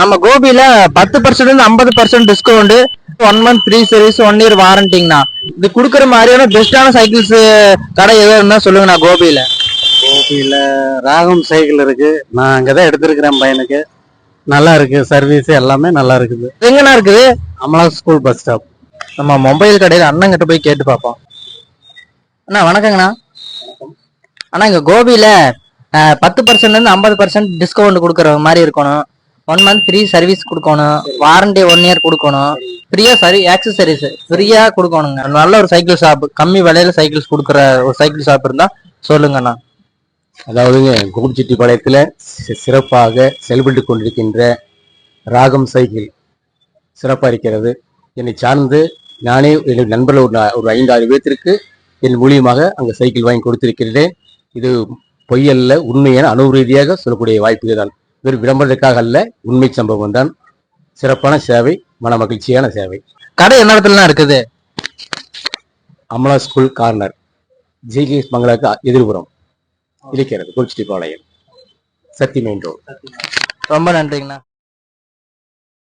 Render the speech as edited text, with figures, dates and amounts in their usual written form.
நம்ம கோபியில 10% 50% discount, 1 month free service, 1 year வாரண்டிங்கண்ணா. இது குடுக்குற மாதிரியான பெஸ்டான சைக்கிள்ஸ் கடை எதோ இருந்தா சொல்லுங்கண்ணா கோபியில. கோபியில ராகம் சைக்கிள் இருக்கு. நான் அங்கதான் எடுத்திருக்கிறேன் பையனுக்கு. நல்லா இருக்கு, சர்வீஸ் எல்லாமே நல்லா இருக்குது. எங்கண்ணா இருக்குது? Amala school bus stop. நம்ம மொபைல் கடையில அண்ணன் கிட்ட போய் கேட்டு பார்ப்போம். அண்ணா வணக்கங்கண்ணா. அண்ணா இங்க கோபியில 10% 50% டிஸ்கவுண்ட் கொடுக்குற மாதிரி இருக்கணும். 1 மந்த் ஃப்ரீ சர்வீஸ் கொடுக்கணும், வாரண்டி 1 இயர் கொடுக்கணும், ஃப்ரீயா ஆக்சசரிஸ் ஃப்ரீயா கொடுக்கணுங்க. நல்ல ஒரு சைக்கிள் ஷாப், கம்மி விலையில சைக்கிள்ஸ் கொடுக்குற ஒரு சைக்கிள் ஷாப் இருந்தா சொல்லுங்கண்ணா. அதாவதுங்க, கோபிச்செட்டிப்பாளையத்துல சிறப்பாக செயல்பட்டு கொண்டிருக்கின்ற ராகம் சைக்கிள் சிறப்பாக இருக்கிறது. என்னை சார்ந்து நானே என்னுடைய நண்பர்கள் ஒரு 5-6 பேர்த்திற்கு என் மூலியமாக அங்கே சைக்கிள் வாங்கி கொடுத்திருக்கிறேன். இது பொய்யல்ல, உண்மையான அனுபவ ரீதியாக சொல்லக்கூடிய வாய்ப்புகள் தான். வெறும் விளம்பரத்துக்காக அல்ல, உண்மை சம்பவம் தான். சிறப்பான சேவை, மன மகிழ்ச்சியான சேவை. கடை என்ன இடத்துலலாம் இருக்குது? அமலா ஸ்கூல் கார்னர், ஜிகேஎஸ் பங்களாக்கு எதிர்புறம் இருக்கிறது, கோபிச்செட்டிப்பாளையம், சக்தி மெயின் ரோடு. ரொம்ப நன்றிங்கண்ணா.